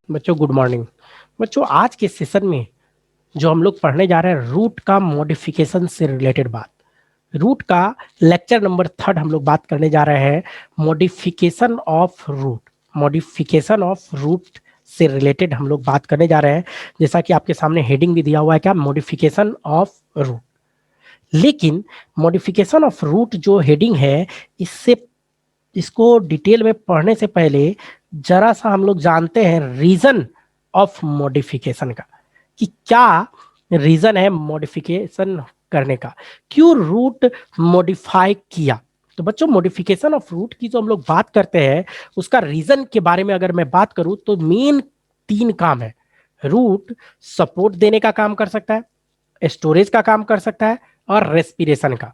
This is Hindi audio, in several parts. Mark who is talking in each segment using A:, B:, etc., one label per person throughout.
A: बच्चों गुड मॉर्निंग। बच्चों आज के सेशन में जो हम लोग पढ़ने जा रहे हैं रूट का मॉडिफिकेशन से रिलेटेड बात। रूट का लेक्चर नंबर 3 हम लोग बात करने जा रहे हैं modification of root. Modification of root से रिलेटेड हम लोग बात करने जा रहे हैं। जैसा कि आपके सामने हेडिंग भी दिया हुआ है क्या, मॉडिफिकेशन ऑफ रूट। लेकिन मॉडिफिकेशन ऑफ रूट जो हेडिंग है, इससे इसको डिटेल में पढ़ने से पहले जरा सा हम लोग जानते हैं रीजन ऑफ मॉडिफिकेशन का, कि क्या रीजन है मॉडिफिकेशन करने का, क्यों रूट मॉडिफाई किया। तो बच्चों मॉडिफिकेशन ऑफ रूट की जो हम लोग बात करते हैं उसका रीजन के बारे में अगर मैं बात करूं तो मेन 3 काम है। रूट सपोर्ट देने का काम कर सकता है, स्टोरेज का काम कर सकता है और रेस्पिरेशन का।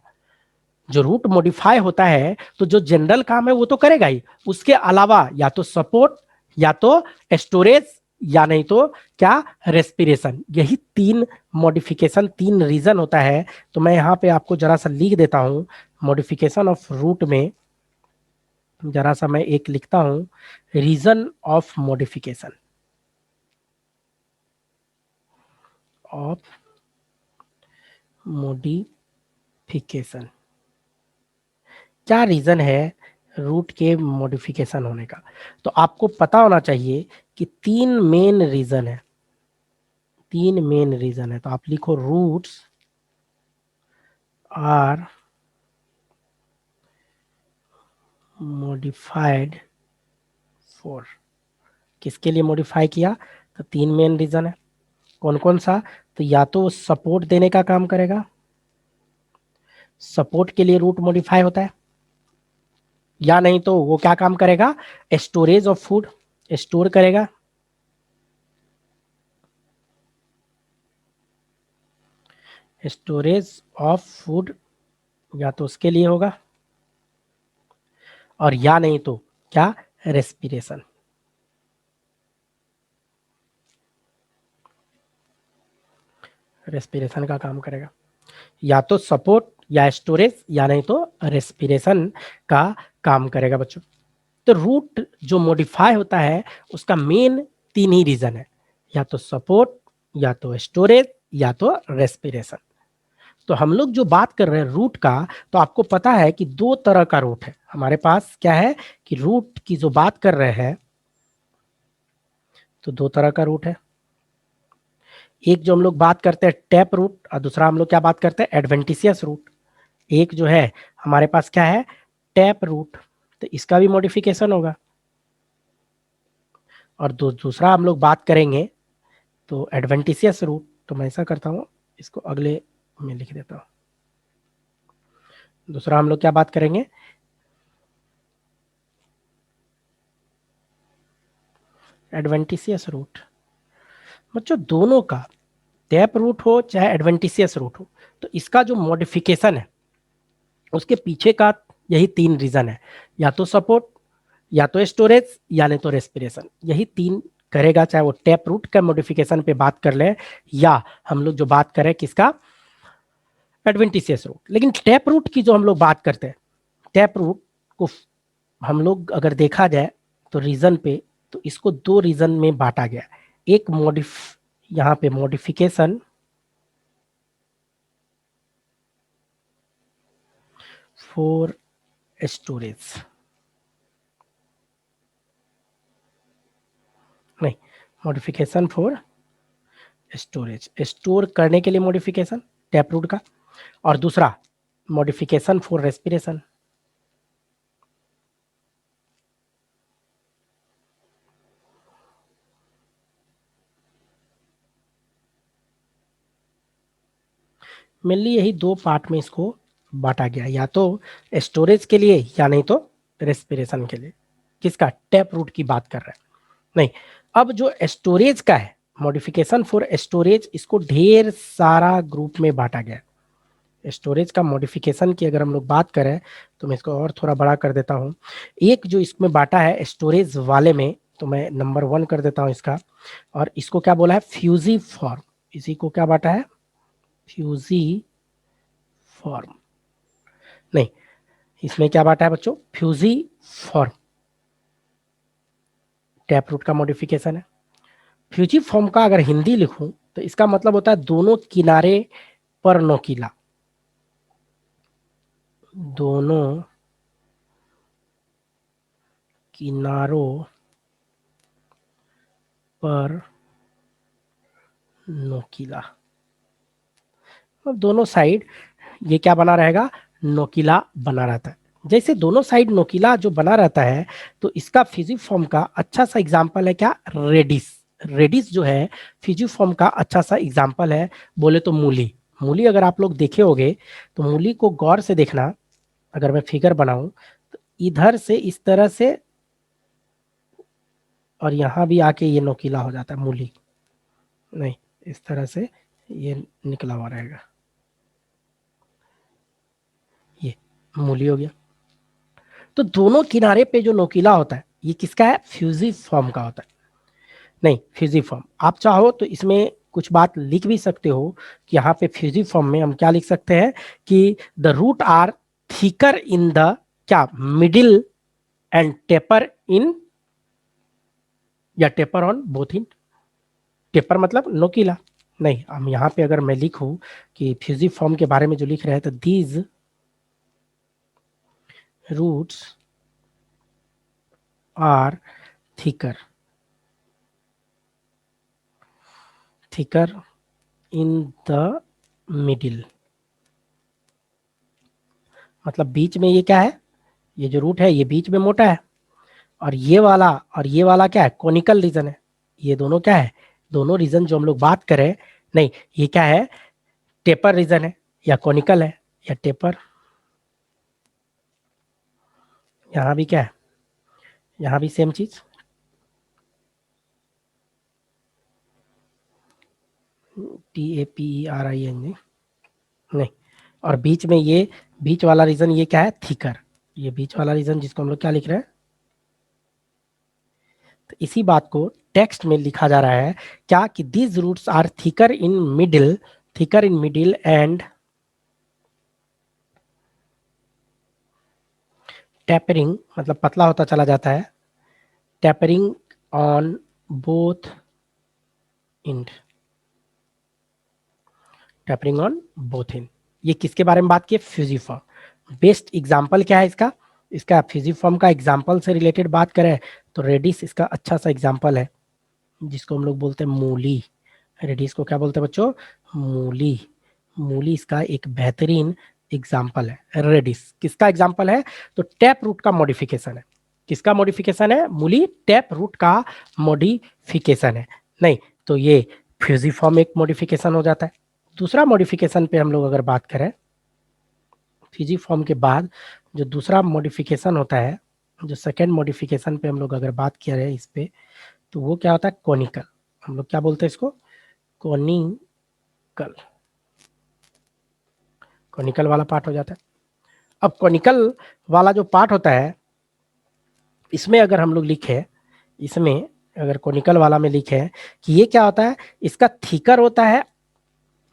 A: जो रूट मॉडिफाई होता है तो जो जनरल काम है वो तो करेगा ही, उसके अलावा या तो सपोर्ट या तो स्टोरेज या नहीं तो क्या, रेस्पिरेशन। यही 3 मॉडिफिकेशन 3 रीजन होता है। तो मैं यहाँ पे आपको जरा सा लिख देता हूँ मॉडिफिकेशन ऑफ रूट में, जरा सा मैं एक लिखता हूँ reason of modification of modification. क्या रीजन है रूट के मॉडिफिकेशन होने का। तो आपको पता होना चाहिए कि 3 मेन रीजन है। 3 मेन रीजन है, तो आप लिखो रूट्स आर मॉडिफाइड फॉर। किसके लिए मॉडिफाई किया, तो 3 मेन रीजन है। कौन कौन सा, तो या तो वो सपोर्ट देने का काम करेगा, सपोर्ट के लिए रूट मॉडिफाई होता है, या नहीं तो वो क्या काम करेगा, स्टोरेज ऑफ फूड, स्टोर करेगा, स्टोरेज ऑफ फूड या तो उसके लिए होगा, और या नहीं तो क्या, रेस्पिरेशन। रेस्पिरेशन का काम करेगा, या तो सपोर्ट या स्टोरेज या नहीं तो रेस्पिरेशन का काम करेगा बच्चों। तो रूट जो मॉडिफाई होता है उसका मेन 3 ही रीजन है, या तो सपोर्ट या तो स्टोरेज या तो रेस्पिरेशन। तो हम लोग जो बात कर रहे हैं रूट का, तो आपको पता है कि 2 तरह का रूट है हमारे पास। क्या है कि रूट की जो बात कर रहे हैं तो 2 तरह का रूट है। एक जो हम लोग बात करते हैं टैप रूट, और दूसरा हम लोग क्या बात करते हैं, एडवेंटिशियस रूट। एक जो है हमारे पास क्या है, टैप रूट, तो इसका भी मॉडिफिकेशन होगा। और दूसरा हम लोग बात करेंगे तो एडवेंटिशियस रूट। तो मैं ऐसा करता हूँ, इसको अगले में लिख देता हूँ। दूसरा हम लोग क्या बात करेंगे, एडवेंटिशियस रूट। बच्चों दोनों का, टैप रूट हो चाहे एडवेंटिशियस रूट हो, तो इसका जो मॉडिफिकेशन है उसके पीछे का यही 3 रीजन है, या तो सपोर्ट या तो स्टोरेज या नहीं तो रेस्पिरेशन। यही 3 करेगा, चाहे वो टैप रूट का मॉडिफिकेशन पे बात कर ले या हम लोग जो बात करें किसका, एडवेंटिशियस रूट। लेकिन टैप रूट की जो हम लोग बात करते हैं, टैप रूट को हम लोग अगर देखा जाए तो रीजन पे, तो इसको 2 रीजन में बांटा गया। एक यहाँ पे मॉडिफिकेशन फॉर स्टोरेज, नहीं, मॉडिफिकेशन फॉर स्टोरेज, स्टोर करने के लिए मॉडिफिकेशन टैप रूट का, और दूसरा मॉडिफिकेशन फॉर रेस्पिरेशन। मेनली यही 2 पार्ट में इसको बांटा गया, या तो स्टोरेज के लिए या नहीं तो रेस्पिरेशन के लिए। किसका, टैप रूट की बात कर रहे हैं। नहीं, अब जो स्टोरेज का है, मॉडिफिकेशन फॉर स्टोरेज, इसको ढेर सारा ग्रुप में बांटा गया है। स्टोरेज का मॉडिफिकेशन की अगर हम लोग बात करें तो मैं इसको और थोड़ा बड़ा कर देता हूँ। एक जो इसमें बांटा है स्टोरेज वाले में, तो मैं नंबर 1 कर देता हूँ इसका, और इसको क्या बोला है, फ्यूजी फॉर्म। इसी को क्या बांटा है, फ्यूजी फॉर्म। नहीं, इसमें क्या बांटा है बच्चों, फ्यूजी फॉर्म टैप रूट का मॉडिफिकेशन है। फ्यूजिफॉर्म का अगर हिंदी लिखूं तो इसका मतलब होता है दोनों किनारे पर नोकीला, दोनों किनारों पर नोकीला, दोनों साइड ये क्या बना रहेगा, नोकीला बना रहता है। जैसे दोनों साइड नोकीला जो बना रहता है, तो इसका फिजिफॉर्म का अच्छा सा एग्जांपल है क्या, रेडिस। रेडिस जो है फिजिफॉर्म का अच्छा सा एग्जांपल है। बोले तो मूली, मूली अगर आप लोग देखे होंगे तो मूली को गौर से देखना। अगर मैं फिगर बनाऊं तो इधर से इस तरह से, और यहां भी आके ये नोकीला हो जाता है मूली, नहीं इस तरह से ये निकला हुआ रहेगा, ये मूली हो गया। तो दोनों किनारे पे जो नोकीला होता है ये किसका है, फ्यूजिफॉर्म का होता है। नहीं फ्यूजिफॉर्म, आप चाहो तो इसमें कुछ बात लिख भी सकते हो कि यहाँ पे फ्यूजिफॉर्म में हम क्या लिख सकते हैं कि the root are thicker in the क्या मिडिल एंड टेपर इन, या taper on both end, taper मतलब नोकीला। नहीं, हम यहाँ पे अगर मैं लिखूं कि फ्यूजिफॉर्म के बारे में जो लिख रहे हैं तो these roots are thicker, thicker in the middle, मतलब बीच में ये क्या है, ये जो रूट है ये बीच में मोटा है, और ये वाला क्या है, कोनिकल रीजन है। ये दोनों क्या है, दोनों रीजन जो हम लोग बात करें, नहीं ये क्या है, टेपर रीजन है या कोनिकल है या टेपर। यहाँ भी क्या है, यहाँ भी सेम चीज, TAPERING, नहीं, और बीच में ये बीच वाला रीजन ये क्या है, थिकर, ये बीच वाला रीजन जिसको हम लोग क्या लिख रहे हैं। तो इसी बात को टेक्स्ट में लिखा जा रहा है क्या कि these roots are thicker in middle, thicker in middle and tapering मतलब पतला होता चला जाता है, tapering on both end, tapering on both end. ये किसके बारे में बात की, फ्यूजिफॉर्म। बेस्ट एग्जांपल क्या है इसका, इसका फ्यूजिफॉर्म का एग्जांपल से रिलेटेड बात करें तो रेडिस इसका अच्छा सा एग्जांपल है, जिसको हम लोग बोलते हैं मूली। रेडिस को क्या बोलते हैं बच्चों, मूली। मूली इसका एक बेहतरीन एग्जाम्पल है। रेडिस किसका एग्जाम्पल है, तो टैप रूट का मॉडिफिकेशन है। किसका मॉडिफिकेशन है, मूली टैप रूट का मॉडिफिकेशन है। नहीं तो ये फ्यूजिफॉर्म एक मॉडिफिकेशन हो जाता है। दूसरा मॉडिफिकेशन पे हम लोग अगर बात करें, फ्यूजिफॉर्म के बाद जो दूसरा मॉडिफिकेशन होता है, जो सेकेंड मॉडिफिकेशन पे हम लोग अगर बात किया है इस पे, तो वो क्या होता है, कोनिकल। हम लोग क्या बोलते हैं इसको, कोनिकल, कोनिकल वाला पार्ट हो जाता है। अब कोनिकल वाला जो पार्ट होता है, इसमें अगर हम लोग लिखे, इसमें अगर कोनिकल वाला में लिखे कि ये क्या होता है, इसका थिकर होता है,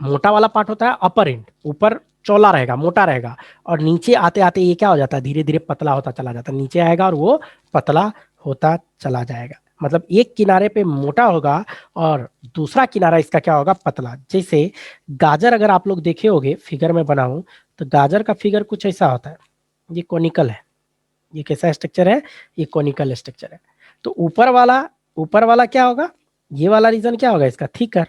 A: मोटा वाला पार्ट होता है अपर एंड, ऊपर चौला रहेगा, मोटा रहेगा, और नीचे आते आते ये क्या हो जाता है, धीरे धीरे पतला होता चला जाता है, नीचे आएगा और वो पतला होता चला जाएगा। मतलब एक किनारे पे मोटा होगा और दूसरा किनारा इसका क्या होगा, पतला। जैसे गाजर अगर आप लोग देखे होंगे, फिगर में बनाऊं तो गाजर का फिगर कुछ ऐसा होता है, ये कोनिकल है, ये कैसा स्ट्रक्चर है, ये कोनिकल स्ट्रक्चर है। तो ऊपर वाला क्या होगा, ये वाला रीजन क्या होगा इसका, थिकर,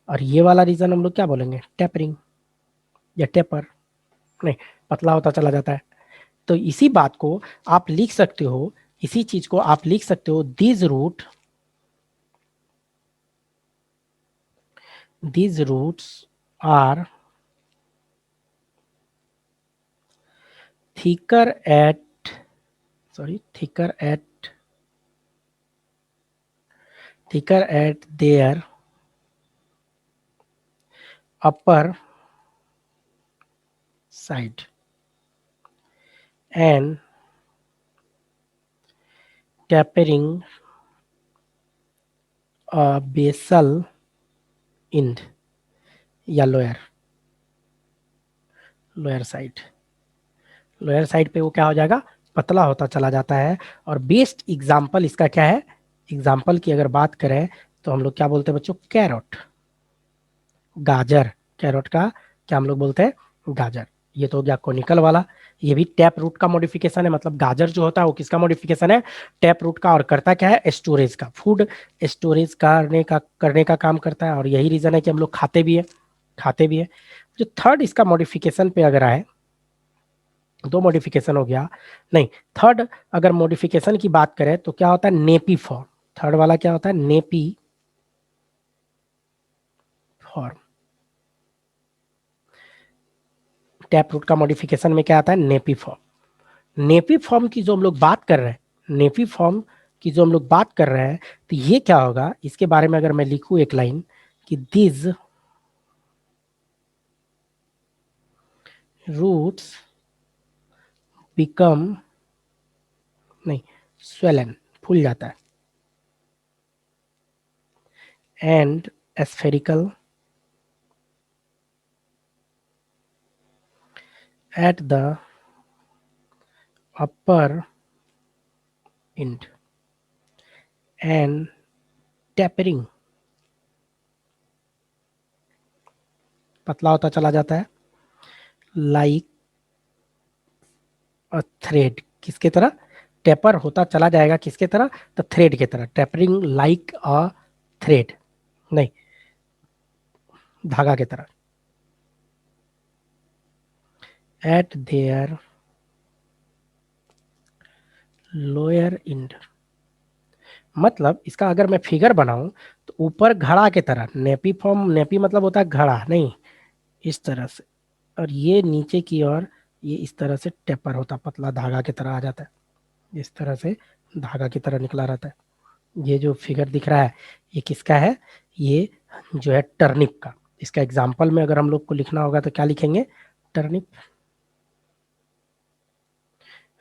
A: और ये वाला रीजन हम लोग क्या बोलेंगे, टेपरिंग या टेपर, नहीं पतला होता चला जाता है। तो इसी बात को आप लिख सकते हो, इसी चीज को आप लिख सकते हो, these roots are thicker at, thicker at their upper side and tapering a basal end या लोअर साइड, लोअर साइड पे वो क्या हो जाएगा, पतला होता चला जाता है। और बेस्ट एग्जाम्पल इसका क्या है, एग्जाम्पल की अगर बात करें तो हम लोग क्या बोलते हैं बच्चों, कैरोट, गाजर। कैरोट का क्या हम लोग बोलते हैं, गाजर। ये तो हो गया कोनिकल वाला। ये भी टैप रूट का मॉडिफिकेशन है, मतलब गाजर जो होता है वो किसका मॉडिफिकेशन है, टैप रूट का। और करता क्या है, स्टोरेज का, फूड स्टोरेज करने का काम करता है। और यही रीजन है कि हम लोग खाते भी है। जो थर्ड इसका मॉडिफिकेशन पे अगर आए, दो मॉडिफिकेशन हो गया, नहीं, थर्ड अगर मॉडिफिकेशन की बात करें तो क्या होता है, नेपी फॉर्म। थर्ड वाला क्या होता है, नेपी फॉर्म। टैप रूट का मॉडिफिकेशन में क्या आता है, नेपी फॉर्म। नेपी फॉर्म की जो हम लोग बात कर रहे हैं, नेपी फॉर्म की जो हम लोग बात कर रहे हैं, तो ये क्या होगा, इसके बारे में अगर मैं लिखूं एक लाइन कि दिस रूट्स बिकम, नहीं, स्वेलन, फूल जाता है, and spherical at the upper end and tapering, पतला होता चला जाता है, लाइक अ थ्रेड, किसके तरह, टेपर होता चला जाएगा किसके तरह, तो थ्रेड की तरह, टेपरिंग लाइक अ थ्रेड, नहीं, धागा की तरह, एट देयर लोअर एंड। मतलब इसका अगर मैं फिगर बनाऊं तो ऊपर घड़ा की तरह, नेपी फॉर्म, नेपी मतलब होता है घड़ा, नहीं, इस तरह से, और ये नीचे की ओर ये इस तरह से टेपर होता, पतला धागा की तरह आ जाता है, इस तरह से धागा की तरह निकला रहता है। ये जो फिगर दिख रहा है ये किसका है, ये जो है टर्निप का। इसका एग्जाम्पल में अगर हम लोग को लिखना होगा तो क्या लिखेंगे, टर्निप,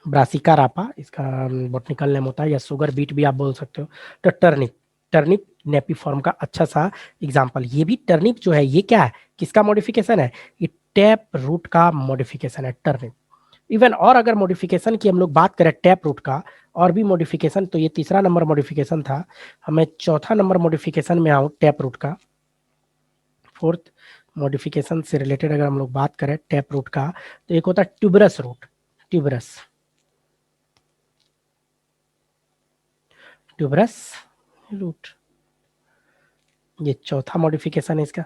A: ब्रासिका रापा इसका बॉटनिकल नेम होता है, या सुगर बीट भी आप बोल सकते हो। तो टर्निप, टर्निप नेपी फॉर्म का अच्छा सा एग्जाम्पल। ये भी टर्निप जो है ये क्या है, किसका मॉडिफिकेशन है, ये टैप रूट का मॉडिफिकेशन है टर्निप। इवन और अगर मॉडिफिकेशन की हम लोग बात करें टैप रूट का, और भी मॉडिफिकेशन, तो ये तीसरा नंबर मॉडिफिकेशन था। हमें चौथा नंबर मॉडिफिकेशन में आऊँ टैप रूट का, फोर्थ मॉडिफिकेशन से रिलेटेड अगर हम लोग बात करें टैप रूट का, तो एक होता है tuberous root, tuberous, tuberous root, ये चौथा मॉडिफिकेशन है इसका।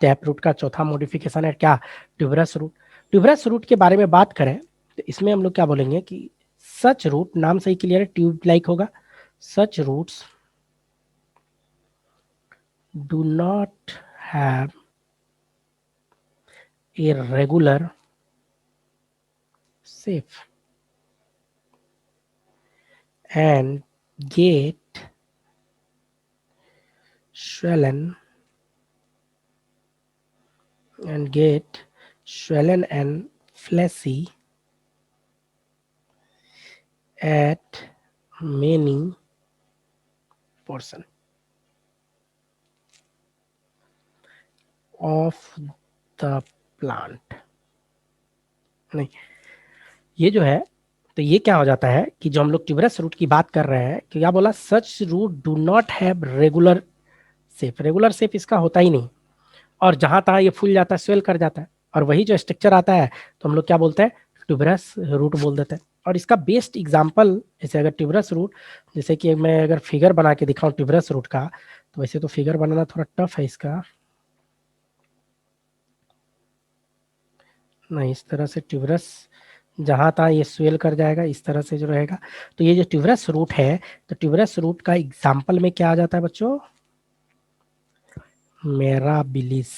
A: टैप रूट का चौथा मॉडिफिकेशन है क्या, ट्यूबरस रूट। ट्यूबरस रूट के बारे में बात करें तो इसमें हम लोग क्या बोलेंगे कि सच रूट, नाम से ही क्लियर है, ट्यूब लाइक होगा, such roots do not have a regular shape and get swollen and fleshy at many portion of the plant। नहीं, ये जो है, तो ये क्या हो जाता है कि जो हम लोग ट्यूबरस रूट की बात कर रहे हैं, कि क्या बोला, such root do not have regular shape, regular shape इसका होता ही नहीं, और जहां तहां ये फूल जाता है, स्वेल कर जाता है, और वही जो स्ट्रक्चर आता है तो हम लोग क्या बोलते हैं, ट्यूबरस रूट बोल देते हैं। और इसका बेस्ट एग्जांपल, जैसे अगर ट्यूबरस रूट, जैसे कि मैं अगर फिगर बना के दिखाऊं ट्यूबरस रूट का, तो वैसे तो फिगर बनाना थोड़ा टफ है इसका, नहीं, इस तरह से ट्यूबरस जहां तहां ये स्वेल कर जाएगा, इस तरह से जो रहेगा। तो ये जो ट्यूबरस रूट है, तो ट्यूबरस रूट का एग्जाम्पल में क्या आ जाता है बच्चों, मेराबिलिस,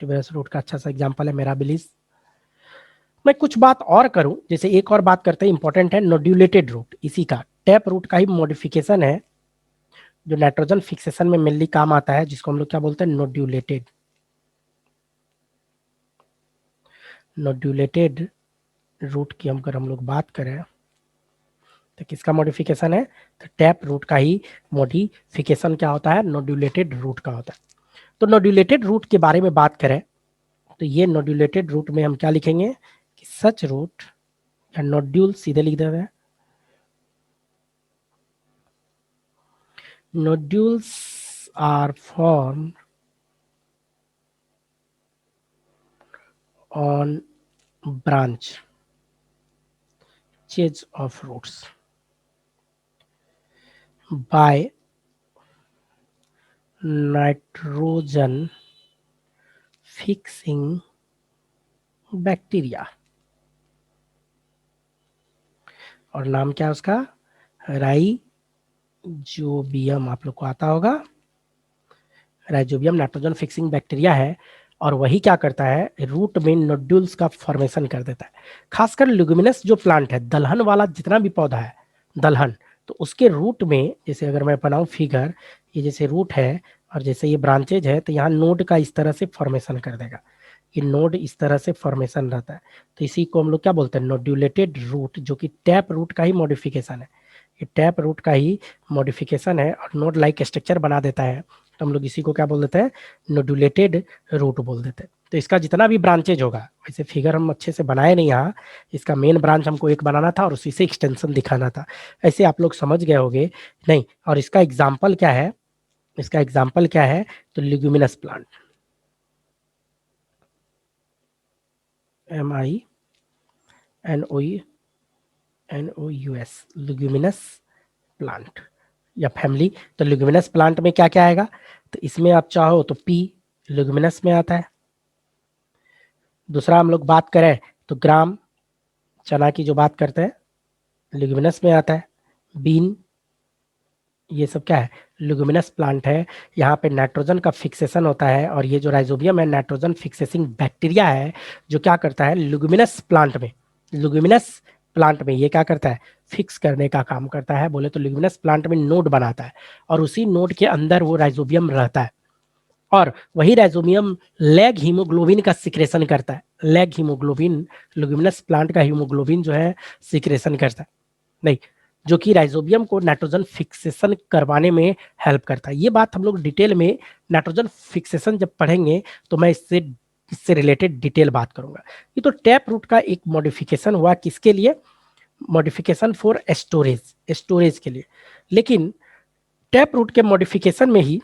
A: ट्यूबरस रूट का अच्छा सा एग्जाम्पल है मेराबिलिस। मैं कुछ बात और करूं, जैसे एक और बात करते हैं, इंपॉर्टेंट है, नोड्यूलेटेड रूट, इसी का टैप रूट का ही मॉडिफिकेशन है, जो नाइट्रोजन फिक्सेशन में मेनली काम आता है, जिसको हम लोग क्या बोलते हैं, नोड्यूलेटेड, नोड्यूलेटेड रूट की अगर हम लोग बात करें तो किसका मॉडिफिकेशन है, तो टैप रूट का ही मॉडिफिकेशन क्या होता है, नोड्यूलेटेड रूट का होता है। तो नोड्यूलेटेड रूट के बारे में बात करें तो ये नोड्यूलेटेड रूट में हम क्या लिखेंगे कि सच रूट, या नोड्यूल सीधे लिख देते हैं, nodules are formed on branches of roots by nitrogen fixing bacteria. और नाम क्या है उसका? राइजोबियम। आप लोग को आता होगा, राइजोबियम नाइट्रोजन फिक्सिंग बैक्टीरिया है। और वही क्या करता है, रूट में नोड्यूल्स का फॉर्मेशन कर देता है। खासकर ल्यूमिनस जो प्लांट है, दलहन वाला जितना भी पौधा है, दलहन, तो उसके रूट में, जैसे अगर मैं बनाऊं फिगर, ये जैसे रूट है और जैसे ये ब्रांचेज है, तो यहाँ नोड का इस तरह से फॉर्मेशन कर देगा। ये नोड इस तरह से फॉर्मेशन रहता है, तो इसी को हम लोग क्या बोलते हैं, नोड्यूलेटेड रूट, जो कि टैप रूट का ही मॉडिफिकेशन है। ये टैप रूट का ही मॉडिफिकेशन है और नोड लाइक स्ट्रक्चर बना देता है, तो हम लोग इसी को क्या बोल देते हैं, नोडुलेटेड रूट बोल देते हैं। तो इसका जितना भी ब्रांचेज होगा, वैसे फिगर हम अच्छे से बनाए नहीं यहाँ, इसका मेन ब्रांच हमको एक बनाना था और उसी से एक्सटेंशन दिखाना था, ऐसे आप लोग समझ गए होंगे नहीं। और इसका एग्जाम्पल क्या है, इसका एग्जाम्पल क्या है, तो luminous plant, MINOUS, luminous plant या फैमिली। तो ल्यूमिनस प्लांट में क्या क्या आएगा, तो इसमें आप चाहो तो पी ल्यूमिनस में आता है। दूसरा हम लोग बात करें तो ग्राम, चना की जो बात करते हैं, ल्यूमिनस में आता है। बीन, ये सब क्या है, ल्यूमिनस प्लांट है। यहाँ पे नाइट्रोजन का फिक्सेशन होता है और ये जो राइजोबियम है, नाइट्रोजन फिक्सेसिंग बैक्टीरिया है, जो क्या करता है ल्यूमिनस प्लांट में, ल्यूमिनस प्लांट में ये क्या करता है, फिक्स करने का काम करता है। बोले तो ल्यूमिनस प्लांट में नोड बनाता है और उसी नोड के अंदर वो राइजोबियम रहता है और वही राइजोबियम लैग हीमोग्लोबिन का सिक्रेशन करता है। लैग हीमोग्लोबिन, ल्यूमिनस प्लांट का हीमोग्लोबिन जो है सिक्रेशन करता है, नहीं, जो कि राइजोबियम को नाइट्रोजन फिक्सेशन करवाने में हेल्प करता है। ये बात हम लोग डिटेल में नाइट्रोजन फिक्सेशन जब पढ़ेंगे तो मैं इससे रिलेटेड डिटेल बात करूंगा। ये तो टैप रूट का एक मॉडिफिकेशन हुआ, किसके लिए, मॉडिफिकेशन फॉर स्टोरेज, स्टोरेज के लिए। लेकिन टैप रूट के मॉडिफिकेशन में ही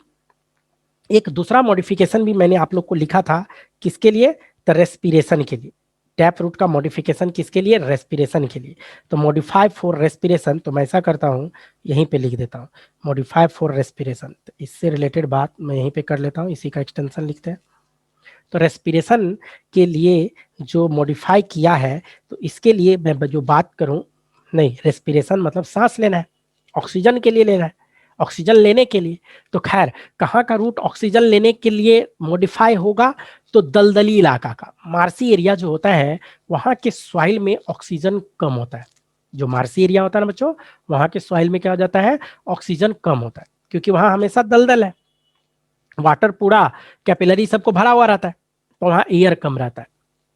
A: एक दूसरा मॉडिफिकेशन भी मैंने आप लोग को लिखा था, किसके लिए, तो रेस्पिरेशन के लिए। टैप रूट का मॉडिफिकेशन किसके लिए, रेस्पिरेशन के लिए। तो मॉडिफाई फॉर रेस्पिरेशन, तो मैं ऐसा करता हूँ, यहीं पे लिख देता हूँ मॉडिफाई फॉर रेस्पिरेशन। तो इससे रिलेटेड बात मैं यहीं पे कर लेता हूँ, इसी का एक्सटेंशन लिखते हैं। तो रेस्पिरेशन के लिए जो मॉडिफाई किया है, तो इसके लिए मैं जो बात करूँ, नहीं, रेस्पिरेशन मतलब सांस लेना है, ऑक्सीजन के लिए लेना है, ऑक्सीजन लेने के लिए। तो खैर, कहाँ का रूट ऑक्सीजन लेने के लिए मॉडिफाई होगा, तो दलदली इलाका का, मार्सी एरिया जो होता है, वहाँ के सॉइल में ऑक्सीजन कम होता है। जो मार्सी एरिया होता है ना बच्चों, वहाँ के सॉइल में क्या हो जाता है, ऑक्सीजन कम होता है, क्योंकि वहाँ हमेशा दलदल है, वाटर पूरा कैपिलरी सबको भरा हुआ रहता है, तो वहाँ एयर कम रहता है।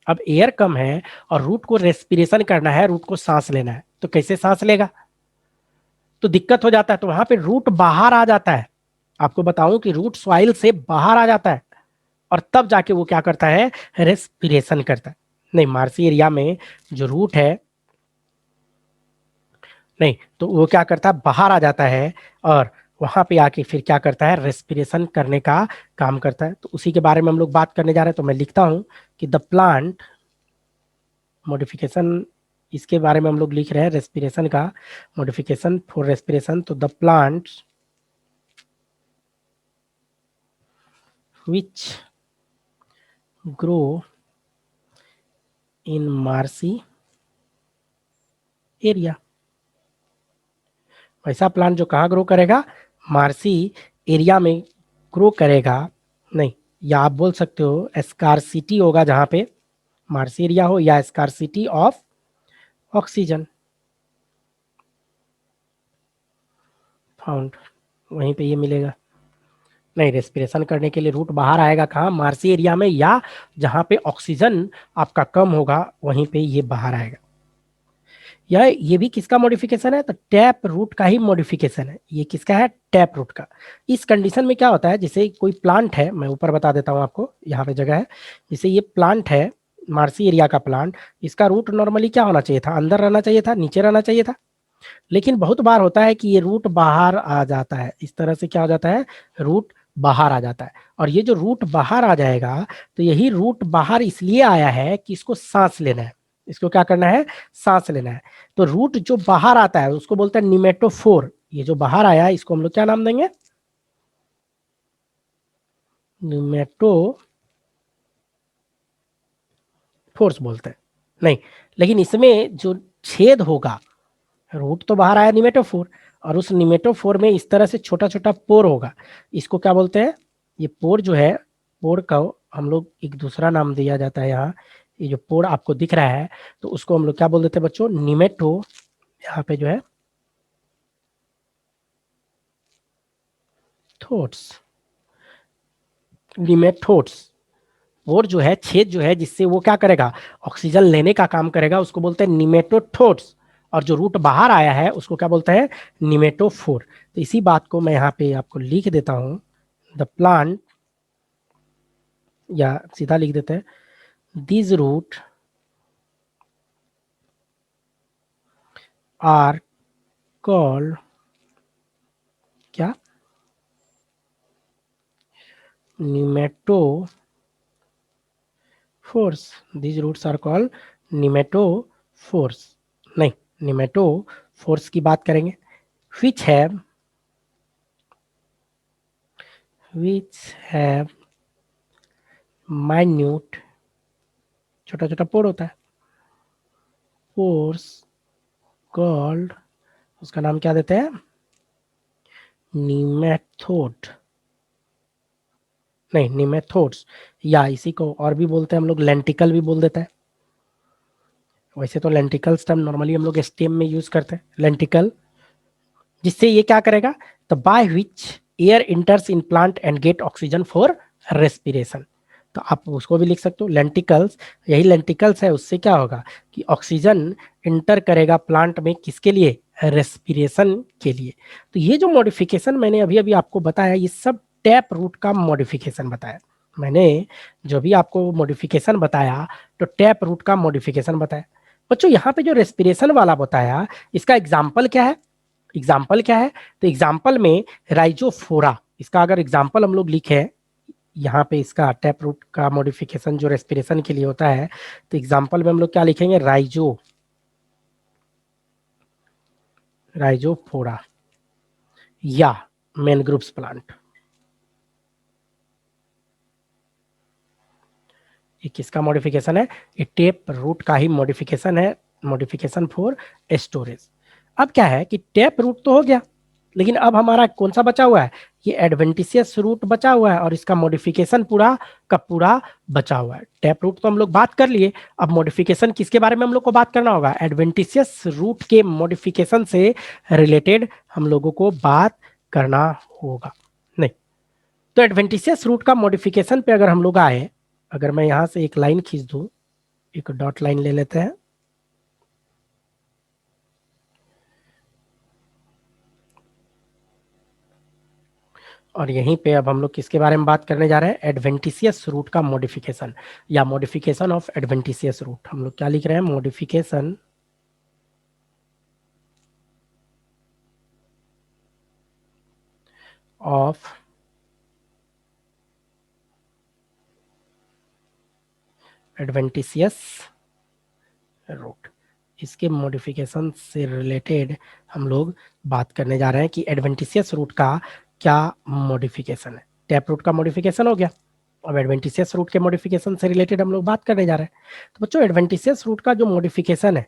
A: अब एयर कम है और रूट को रेस्पिरेशन करना है, रूट को सांस लेना है, तो कैसे सांस लेगा, तो दिक्कत हो जाता है। तो वहां पे रूट बाहर आ जाता है, आपको बताऊं कि रूट सॉइल से बाहर आ जाता है और तब जाके वो क्या करता है, रेस्पिरेशन करता है। नहीं, मार्सी एरिया में जो रूट है, नहीं, तो वो क्या करता है, बाहर आ जाता है और वहां पे आके फिर क्या करता है, रेस्पिरेशन करने का काम करता है। तो उसी के बारे में हम लोग बात करने जा रहे हैं। तो मैं लिखता हूं कि द प्लांट मॉडिफिकेशन, इसके बारे में हम लोग लिख रहे हैं, रेस्पिरेशन का मॉडिफिकेशन फॉर रेस्पिरेशन। तो the plant which grow in marshy area, वैसा प्लांट जो कहाँ ग्रो करेगा, मार्सी एरिया में ग्रो करेगा। नहीं, या आप बोल सकते हो स्कार्सिटी होगा जहाँ पे मार्सी एरिया हो, या स्कार्सिटी ऑफ ऑक्सीजन फाउंड, वहीं पे ये मिलेगा। नहीं, रेस्पिरेशन करने के लिए रूट बाहर आएगा कहाँ, मार्सी एरिया में, या जहाँ पे ऑक्सीजन आपका कम होगा वहीं पे ये बाहर आएगा। ये भी किसका मॉडिफिकेशन है, तो टैप रूट का ही मॉडिफिकेशन है। ये किसका है, टैप रूट का। इस कंडीशन में क्या होता है, जैसे कोई प्लांट है, मैं ऊपर बता देता हूँ आपको, यहाँ पे जगह है, जैसे ये प्लांट है, मार्सी एरिया का प्लांट, इसका रूट नॉर्मली क्या होना चाहिए था, अंदर रहना चाहिए था, नीचे रहना चाहिए था, लेकिन बहुत बार होता है कि ये रूट बाहर आ जाता है, इस तरह से क्या हो जाता है, रूट बाहर आ जाता है। और ये जो रूट बाहर आ जाएगा, तो यही रूट बाहर इसलिए आया है कि इसको सांस लेना है, इसको क्या करना है, सांस लेना है। तो रूट जो बाहर आता है उसको बोलते हैं निमेटोफोर। ये जो बाहर आया है इसको हम लोग क्या नाम देंगे, निमेटोफोर्स बोलते हैं। नहीं, लेकिन इसमें जो छेद होगा, रूट तो बाहर आया निमेटोफोर, और उस निमेटोफोर में इस तरह से छोटा छोटा पोर होगा, इसको क्या बोलते हैं, ये पोर जो है, पोर का हम लोग एक दूसरा नाम दिया जाता है यहाँ। ये जो पोर आपको दिख रहा है, तो उसको हम लोग क्या बोल देते हैं बच्चों, निमेटो, यहाँ पे जो है थोट्स, निमेटोड्स। पोर जो है, छेद जो है जिससे वो क्या करेगा, ऑक्सीजन लेने का काम करेगा, उसको बोलते हैं निमेटोथोड्स। और जो रूट बाहर आया है उसको क्या बोलते हैं, निमेटोफोर। तो इसी बात को मैं यहाँ पे आपको लिख देता हूँ, द प्लांट, या सीधा लिख देते हैं, दिस रूट आर कॉल्ड क्या, pneumatophores. This roots are called pneumatophores. नहीं, निमेटोफोर्स की बात करेंगे, which have, which have minute, छोटा छोटा पोर होता है, पोर्स कॉल्ड, उसका नाम क्या देते हैं, निमेथोड, नहीं निमेथोड्स, या इसी को और भी बोलते हैं हम लोग, लेंटिकल भी बोल देता है। वैसे तो लेंटिकल्स टर्म नॉर्मली हम लोग स्टेम में यूज करते हैं, लेंटिकल, जिससे ये क्या करेगा, the by which air इंटर्स in plant and gate oxygen for respiration. तो आप उसको भी लिख सकते हो लेंटिकल्स, यही लेंटिकल्स है, उससे क्या होगा कि ऑक्सीजन इंटर करेगा प्लांट में, किसके लिए, रेस्पिरेशन के लिए। तो ये जो मॉडिफिकेशन मैंने अभी अभी आपको बताया, ये सब टैप रूट का मॉडिफिकेशन बताया मैंने। जो भी आपको मॉडिफिकेशन बताया, तो टैप रूट का मॉडिफिकेशन बताया। बच्चों यहाँ पे जो रेस्पिरेशन वाला बताया, इसका एग्जाम्पल क्या है, एग्जाम्पल क्या है, तो एग्जाम्पल में राइजोफोरा, इसका अगर एग्जाम्पल हम लोग लिखे यहाँ पे, इसका टैप रूट का मॉडिफिकेशन जो रेस्पिरेशन के लिए होता है, तो एग्जाम्पल में हम लोग क्या लिखेंगे, राइजोफोरा या मैनग्रोव्स प्लांट। ये किसका मॉडिफिकेशन है, ये टेप रूट का ही मॉडिफिकेशन है, मॉडिफिकेशन फॉर स्टोरेज। अब क्या है कि टेप रूट तो हो गया, लेकिन अब हमारा कौन सा बचा हुआ है, ये एडवेंटिशियस रूट बचा हुआ है, और इसका मॉडिफिकेशन पूरा का पूरा बचा हुआ है। टैप रूट तो हम लोग बात कर लिए, अब मॉडिफिकेशन किसके बारे में हम लोग को बात करना होगा, एडवेंटिशियस रूट के मॉडिफिकेशन से रिलेटेड हम लोगों को बात करना होगा। नहीं, तो एडवेंटिशियस रूट का मॉडिफिकेशन पे अगर हम लोग आए, अगर मैं यहां से एक लाइन खींच दूं, एक डॉट लाइन ले लेते हैं, और यहीं पे अब हम लोग किसके बारे में बात करने जा रहे हैं, एडवेंटिशियस रूट का मॉडिफिकेशन, या मॉडिफिकेशन ऑफ एडवेंटिशियस रूट। हम लोग क्या लिख रहे हैं, मॉडिफिकेशन ऑफ एडवेंटिशियस रूट। इसके मॉडिफिकेशन से रिलेटेड हम लोग बात करने जा रहे हैं कि एडवेंटिशियस रूट का क्या मॉडिफिकेशन है। टैप रूट का मॉडिफिकेशन हो गया, अब एडवेंटिशियस रूट के मॉडिफिकेशन से रिलेटेड हम लोग बात करने जा रहे हैं। तो बच्चों एडवेंटिशियस रूट का जो मॉडिफिकेशन है,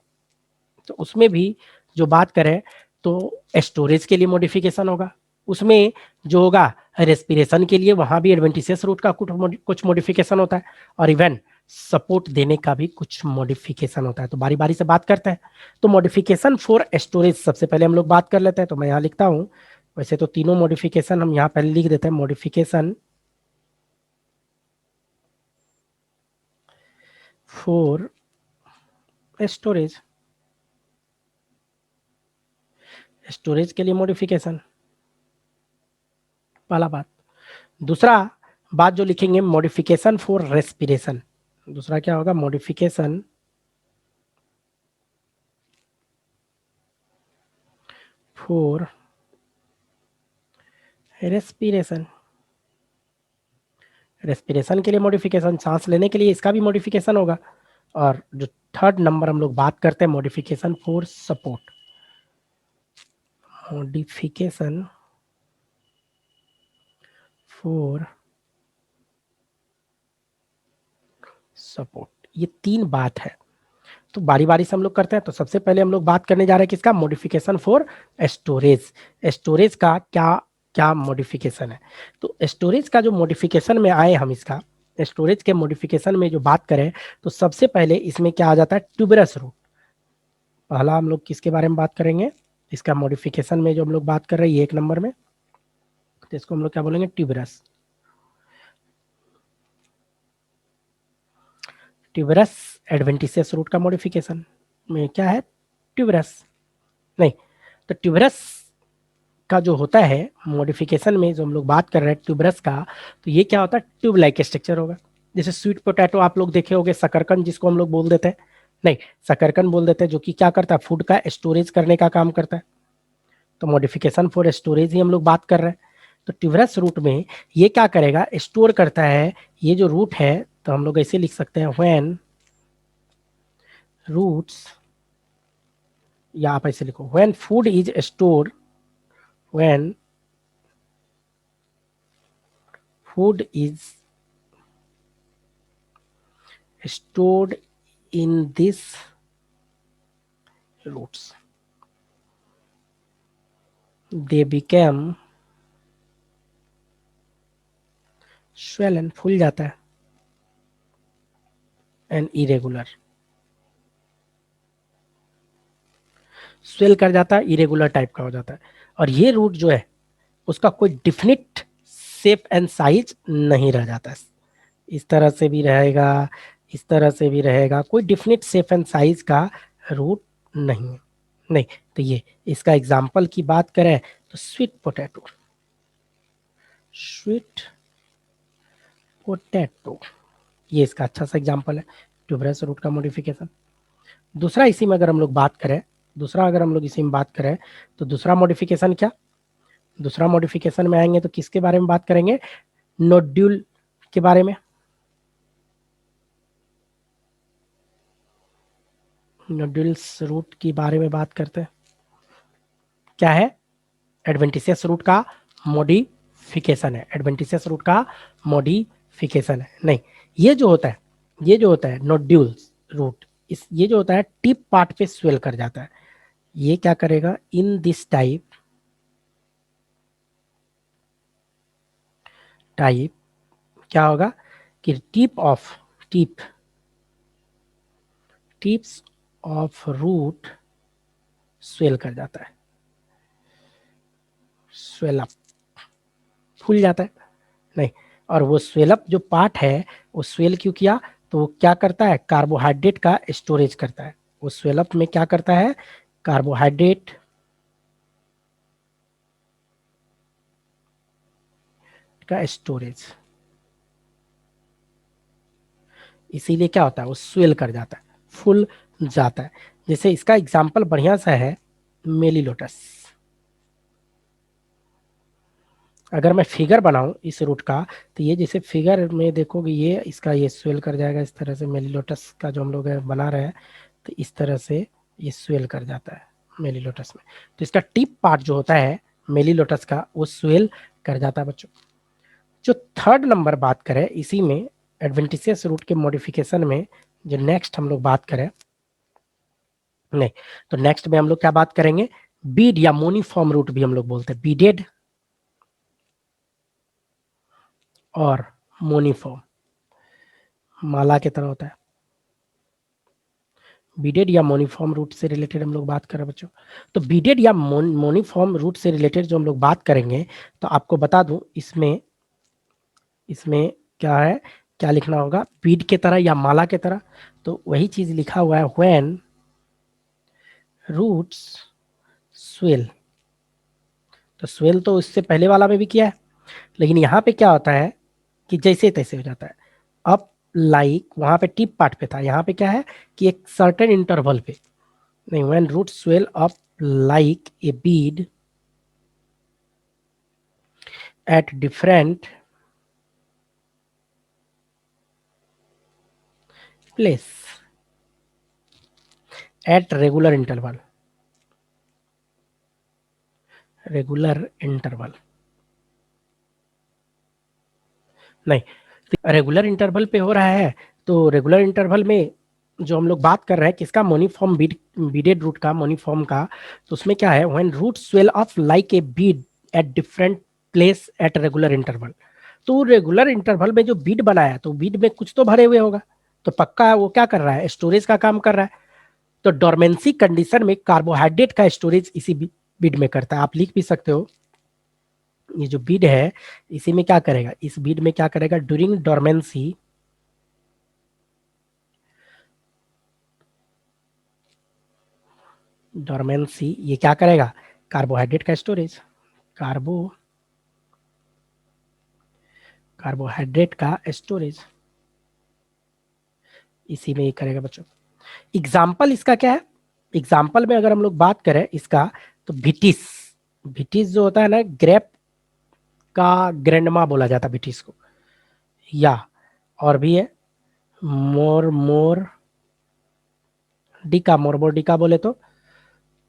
A: तो उसमें भी जो बात करें तो स्टोरेज के लिए मॉडिफिकेशन होगा, उसमें जो होगा रेस्पिरेशन के लिए, वहां भी एडवेंटिशियस रूट का कुछ मॉडिफिकेशन होता है, और इवन सपोर्ट देने का भी कुछ मॉडिफिकेशन होता है। तो बारी बारी से बात करते हैं। तो मॉडिफिकेशन फॉर स्टोरेज सबसे पहले हम लोग बात कर लेते हैं, तो मैं यहाँ लिखता हूँ, वैसे तो तीनों मॉडिफिकेशन हम यहाँ पहले लिख देते हैं, मॉडिफिकेशन फॉर स्टोरेज, स्टोरेज के लिए मॉडिफिकेशन, पहला बात। दूसरा बात जो लिखेंगे, मॉडिफिकेशन फॉर रेस्पिरेशन। दूसरा क्या होगा, मॉडिफिकेशन फॉर रेस्पिरेशन, रेस्पिरेशन के लिए मॉडिफिकेशन, सांस लेने के लिए इसका भी मॉडिफिकेशन होगा। और जो थर्ड नंबर हम लोग बात करते हैं modification for support, modification for support, ये तीन बात है। तो बारी बारी से हम लोग करते हैं। तो सबसे पहले हम लोग बात करने जा रहे हैं किसका, मॉडिफिकेशन फॉर स्टोरेज। स्टोरेज का क्या क्या मॉडिफिकेशन है। तो स्टोरेज का जो मॉडिफिकेशन में आए हम, इसका स्टोरेज के मॉडिफिकेशन में जो बात करें तो सबसे पहले इसमें क्या आ जाता है, ट्यूबरस रूट। पहला हम लोग किसके बारे में बात करेंगे, इसका मॉडिफिकेशन में जो हम लोग बात कर रहे हैं ये एक नंबर में, तो इसको हम लोग क्या बोलेंगे, ट्यूबरस। ट्यूबरस एडवेंटिशियस रूट का मॉडिफिकेशन में क्या है, ट्यूबरस नहीं, तो ट्यूबरस का जो होता है मॉडिफिकेशन में जो हम लोग बात कर रहे हैं ट्यूबरस का, तो ये क्या होता है, ट्यूब लाइक स्ट्रक्चर होगा। जैसे स्वीट पोटैटो आप लोग देखे होंगे, शकरकंद जिसको हम लोग बोल देते हैं, नहीं शकरकंद बोल देते हैं, जो कि क्या करता है, फूड का स्टोरेज करने का काम करता है। तो मॉडिफिकेशन फॉर स्टोरेज ही हम लोग बात कर रहे हैं। तो ट्यूबरस रूट में ये क्या करेगा, स्टोर करता है। ये जो रूट है तो हम लोग ऐसे लिख सकते हैं, व्हेन रूट्स, या आप ऐसे लिखो, when food is store, when food is stored in these roots, they become swollen, फूल जाता है, and irregular, स्वेल कर जाता है, इरेगुलर टाइप का हो जाता है। और ये रूट जो है उसका कोई डिफिनिट शेप एंड साइज नहीं रह जाता है, इस तरह से भी रहेगा, इस तरह से भी रहेगा, कोई डिफिनिट शेप एंड साइज का रूट नहीं है। नहीं, तो ये इसका एग्जाम्पल की बात करें तो स्वीट पोटैटो, स्वीट पोटैटो ये इसका अच्छा सा एग्जाम्पल है, ट्यूबरस रूट का मॉडिफिकेशन। दूसरा इसी में अगर हम लोग बात करें, दूसरा अगर हम लोग इसी में बात करें तो दूसरा मॉडिफिकेशन क्या, दूसरा मॉडिफिकेशन में आएंगे तो किसके बारे में बात करेंगे, नोड्यूल के बारे में। नोड्यूल्स रूट के बारे में बात करते हैं, क्या है, एडवेंटिशियस रूट का मॉडिफिकेशन है, एडवेंटिशियस रूट का मॉडिफिकेशन है। नहीं, ये जो होता है, ये जो होता है नोड्यूल्स रूट, इस ये जो होता है टिप पार्ट पे स्वेल कर जाता है। ये क्या करेगा, इन दिस टाइप टाइप क्या होगा कि tip tips of root swell कर जाता है, स्वेल अप, फूल जाता है। नहीं, और वो स्वेल अप जो पार्ट है वो स्वेल क्यों किया, तो वो क्या करता है, कार्बोहाइड्रेट का स्टोरेज करता है। वो स्वेल अप में क्या करता है, कार्बोहाइड्रेट का स्टोरेज, इसीलिए क्या होता है, वो स्वेल कर जाता है, फुल जाता है। जैसे इसका एग्जाम्पल बढ़िया सा है मेली लोटस। अगर मैं फिगर बनाऊं इस रूट का, तो ये जैसे फिगर में देखोगे, ये इसका ये स्वेल कर जाएगा इस तरह से, मेली लोटस का जो हम लोग बना रहे हैं, तो इस तरह से ये स्वेल कर जाता है मेली लोटस में। तो इसका टिप पार्ट जो होता है मेली लोटस का, वो स्वेल कर जाता है बच्चों। जो थर्ड नंबर बात करें इसी में एडवेंटिशियस रूट के मॉडिफिकेशन में, जो नेक्स्ट हम लोग बात करें, नहीं, तो नेक्स्ट में हम लोग क्या बात करेंगे, बीड या मोनिफॉर्म रूट भी हम लोग बोलते हैं, बीडेड और मोनिफॉर्म, माला की तरह होता है। बीडेड या मोनिफॉर्म रूट से रिलेटेड हम लोग बात करें बच्चों, तो बीडेड या मोनिफॉर्म रूट से रिलेटेड जो हम लोग बात करेंगे, तो आपको बता दूं इसमें इसमें क्या है, क्या लिखना होगा, बीड के तरह या माला के तरह। तो वही चीज लिखा हुआ है, व्हेन रूट्स स्वेल। तो स्वेल तो इससे पहले वाला में भी किया है, लेकिन यहाँ पे क्या होता है कि जैसे तैसे हो जाता है। अब लाइक वहां पे टिप पार्ट पे था, यहाँ पे क्या है कि एक सर्टेन इंटरवल पे, नहीं, when root swell up like a bead at different place at regular interval. नहीं, रेगुलर इंटरवल पे हो रहा है, तो रेगुलर इंटरवल में जो हम लोग बात कर रहे हैं किसका, मोनिफॉर्म बीडेड रूट का, मोनिफॉर्म का, तो उसमें क्या है, when root swell up like a bead at different place at regular interval. तो रेगुलर इंटरवल में जो बीड बनाया तो बीड में कुछ तो भरे हुए होगा, तो पक्का वो क्या कर रहा है, स्टोरेज का काम कर रहा है। तो डोरमेंसी कंडीशन में कार्बोहाइड्रेट का स्टोरेज इसी बीड में करता है। आप लिख भी सकते हो, ये जो बीड है इसी में क्या करेगा, इस बीड में क्या करेगा, ड्यूरिंग डोरमेंसी ये क्या करेगा, कार्बोहाइड्रेट का स्टोरेज, कार्बोहाइड्रेट का स्टोरेज इसी में ये करेगा बच्चों। एग्जाम्पल इसका क्या है, एग्जाम्पल में अगर हम लोग बात करें इसका, तो विटिस जो होता है ना, ग्रेप का ग्रैंडमा बोला जाता है विटिस को, या और भी है मोरमोरडिका बोले तो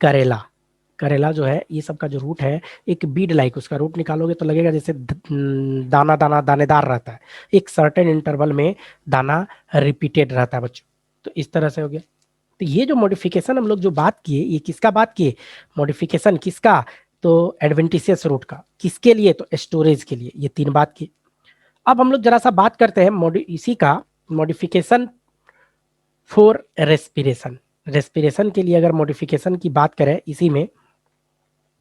A: करेला जो है, ये सब का जो रूट है एक बीड लाइक, उसका रूट निकालोगे तो लगेगा जैसे दाना दाना दानेदार रहता है, एक सर्टेन इंटरवल में दाना रिपीटेड रहता है बच्चों। तो इस तरह से हो गया। तो ये जो मॉडिफिकेशन हम लोग जो बात किए, ये किसका बात किए, मॉडिफिकेशन किसका, तो एडवेंटिशियस रूट का, किसके लिए, तो स्टोरेज के लिए, ये तीन बात की। अब हम लोग जरा सा बात करते हैं इसी का मॉडिफिकेशन फॉर रेस्पिरेशन के लिए अगर मॉडिफिकेशन की बात करें इसी में,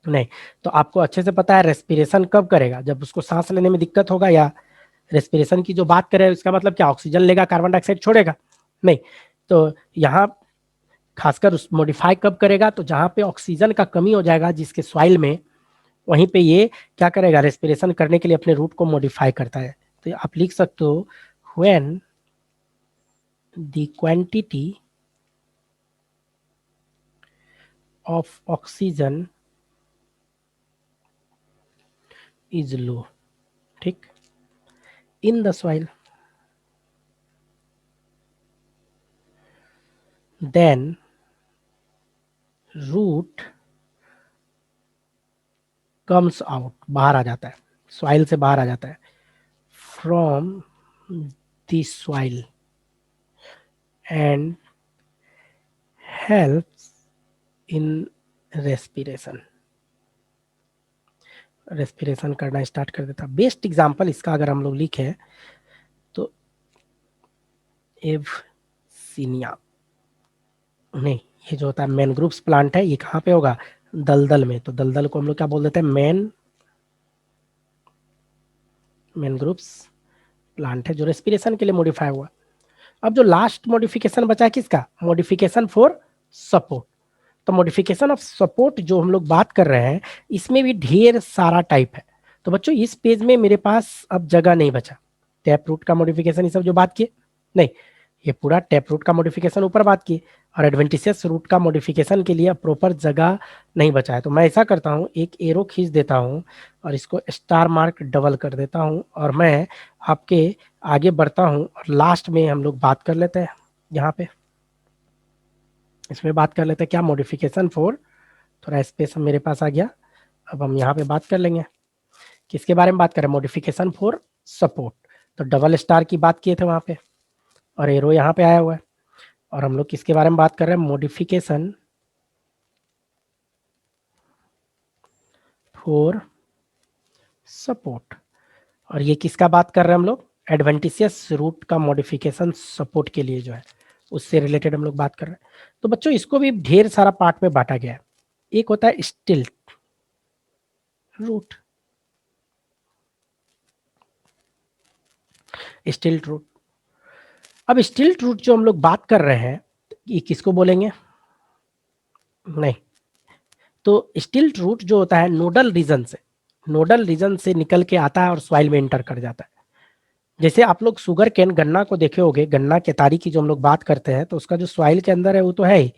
A: नहीं तो आपको अच्छे से पता है रेस्पिरेशन कब करेगा, जब उसको सांस लेने में दिक्कत होगा, या रेस्पिरेशन की जो बात करें इसका मतलब क्या, ऑक्सीजन लेगा कार्बन डाइऑक्साइड छोड़ेगा, नहीं। तो यहाँ खासकर उस मॉडिफाई कब करेगा, तो जहाँ पे ऑक्सीजन का कमी हो जाएगा जिसके सॉइल में, वहीं पे ये क्या करेगा, रेस्पिरेशन करने के लिए अपने रूट को मॉडिफाई करता है। तो आप लिख सकते हो when the quantity of oxygen is low, ठीक, in the soil, then root comes out, बाहर आ जाता है, सॉइल से बाहर आ जाता है, from the soil and helps in respiration करना स्टार्ट कर देता। बेस्ट एग्जांपल इसका अगर हम लोग लिखे तो एवसीनिया, नहीं, ये जो होता है मैनग्रोव्स प्लांट है, ये कहाँ पे होगा, दलदल में, तो दलदल को हम लोग क्या बोल देते हैं, मैनग्रोव्स प्लांट है जो रेस्पिरेशन के लिए मॉडिफाई हुआ। अब जो लास्ट मॉडिफिकेशन बचा है किसका, मॉडिफिकेशन फॉर सपोर्ट। तो मॉडिफिकेशन ऑफ सपोर्ट जो हम लोग बात कर रहे हैं, इसमें भी ढेर सारा टाइप है। तो बच्चों इस पेज में मेरे पास अब जगह नहीं बचा, टैप रूट का मॉडिफिकेशन ये सब जो बात किए, नहीं, ये पूरा टैप रूट का मॉडिफिकेशन ऊपर बात की, और एडवेंटिशियस रूट का मॉडिफिकेशन के लिए प्रॉपर जगह नहीं बचा है। तो मैं ऐसा करता हूँ, एक एरो खींच देता हूँ और इसको स्टार मार्क डबल कर देता हूँ, और मैं आपके आगे बढ़ता हूँ, और लास्ट में हम लोग बात कर लेते हैं, यहाँ पे इसमें बात कर लेते हैं क्या, मॉडिफिकेशन फॉर, थोड़ा स्पेस मेरे पास आ गया, अब हम यहाँ पे बात कर लेंगे किसके बारे में बात करें, मॉडिफिकेशन फॉर सपोर्ट। तो डबल स्टार की बात किए थे वहां पे, और एरो यहाँ पे आया हुआ है, और हम लोग किसके बारे में बात कर रहे हैं, मॉडिफिकेशन फॉर सपोर्ट। और ये किसका बात कर रहे हैं हम लोग, एडवेंटिशियस रूट का मॉडिफिकेशन सपोर्ट के लिए जो है उससे रिलेटेड हम लोग बात कर रहे हैं। तो बच्चों इसको भी ढेर सारा पार्ट में बांटा गया है। एक होता है स्टिल्ट रूट, स्टिल्ट रूट। अब स्टिल्ट रूट जो हम लोग बात कर रहे हैं, ये किसको बोलेंगे, नहीं, तो स्टिल्ट रूट जो होता है नोडल रीजन से निकल के आता है और सॉइल में एंटर कर जाता है। जैसे आप लोग शुगर केन गन्ना को देखे होगे, गन्ना के तारी की जो हम लोग बात करते हैं, तो उसका जो सॉइल के अंदर है वो तो है ही,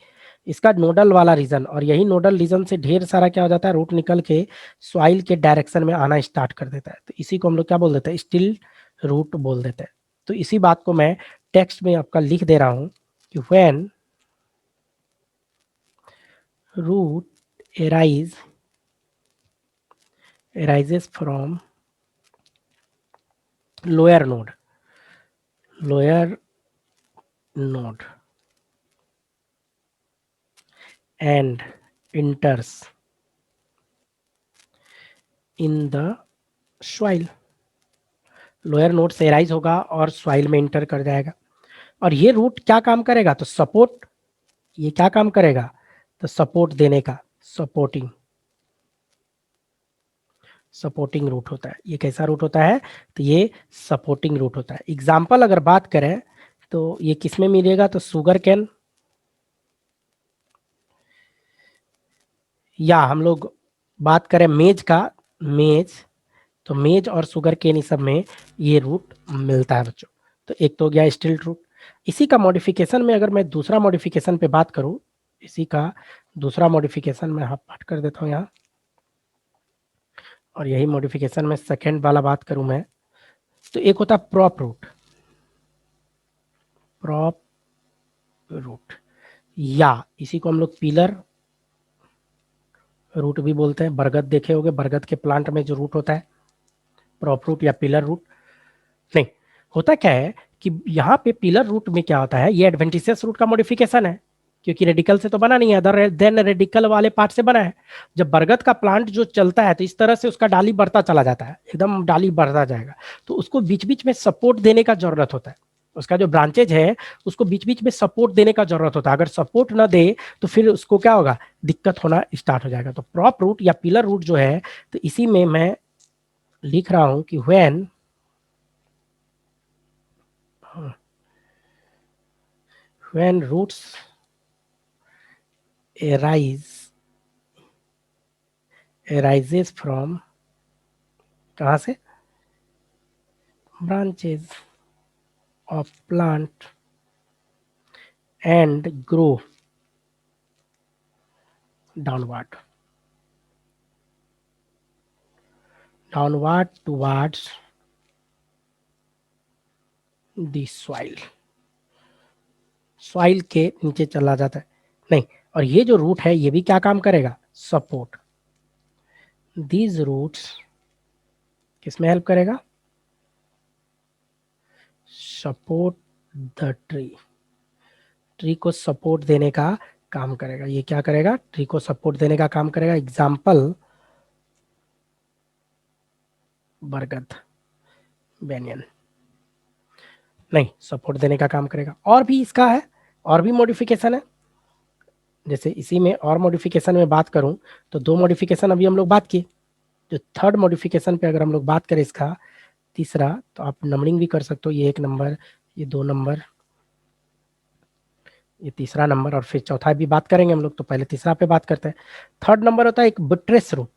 A: इसका नोडल वाला रीजन, और यही नोडल रीजन से ढेर सारा क्या हो जाता है, रूट निकल के सॉइल के डायरेक्शन में आना स्टार्ट कर देता है। तो इसी को हम लोग क्या बोल देते हैं, स्टिल रूट बोल देते हैं। तो इसी बात को मैं टेक्स्ट में आपका लिख दे रहा हूं कि when root arises from lower node and enters in the soil। Lower node से राइज होगा और सॉइल में इंटर कर जाएगा। और ये रूट क्या काम करेगा, तो सपोर्ट, ये क्या काम करेगा, तो सपोर्ट देने का, सपोर्टिंग रूट होता है। ये कैसा रूट होता है, तो ये सपोर्टिंग रूट होता है। एग्जाम्पल अगर बात करें तो ये किसमें मिलेगा, तो शुगर कैन, या हम लोग बात करें मेज का, मेज, तो मेज और शुगर केन इस सब में ये रूट मिलता है बच्चों। तो एक तो हो गया स्टिल्ट रूट। इसी का मॉडिफिकेशन में अगर मैं दूसरा मॉडिफिकेशन पे बात करूं, इसी का दूसरा मॉडिफिकेशन में हाफ पार्ट कर देता हूं यहाँ, और यही मॉडिफिकेशन में सेकेंड वाला बात करूं मैं, तो एक होता है प्रॉप रूट, या इसी को हम लोग पिलर रूट भी बोलते हैं। बरगद देखे होंगे, बरगद के प्लांट में जो रूट होता है, प्रॉप रूट या पिलर रूट। नहीं, होता क्या है कि यहाँ पे पिलर रूट में क्या होता है, ये एडवेंटिशियस रूट का मॉडिफिकेशन है, क्योंकि रेडिकल से तो बना नहीं है, अदर देन रेडिकल वाले पार्ट से बना है। जब बरगद का प्लांट जो चलता है तो इस तरह से उसका डाली बढ़ता चला जाता है, एकदम डाली बढ़ता जाएगा, तो उसको बीच बीच में सपोर्ट देने का जरूरत होता है। उसका जो ब्रांचेज है उसको बीच बीच में सपोर्ट देने का जरूरत होता है। अगर सपोर्ट ना दे तो फिर उसको क्या होगा, दिक्कत होना स्टार्ट हो जाएगा। तो प्रॉप रूट या पिलर रूट जो है, तो इसी में मैं लिख रहा हूं कि when roots arises from, कहाँ से, branches of plant and grow downward towards the soil के नीचे चला जाता है। नहीं, और ये जो रूट है ये भी क्या काम करेगा, सपोर्ट। दीज रूट्स किसमें हेल्प करेगा, सपोर्ट द ट्री को सपोर्ट देने का काम करेगा। ये क्या करेगा, ट्री को सपोर्ट देने का काम करेगा। एग्जाम्पल बरगद, बेनियन। नहीं, सपोर्ट देने का काम करेगा। और भी इसका है, और भी मॉडिफिकेशन है। जैसे इसी में और मॉडिफिकेशन में बात करूं तो दो मॉडिफिकेशन अभी हम लोग बात किए। जो थर्ड मॉडिफिकेशन पे अगर हम लोग बात करें इसका, तीसरा, तो आप नंबरिंग भी कर सकते हो, ये 1 नंबर, ये 2 नंबर, ये तीसरा नंबर, और फिर चौथा भी बात करेंगे हम लोग। तो पहले तीसरा पे बात करते हैं। थर्ड नंबर होता है एक बुट्रेस रूट।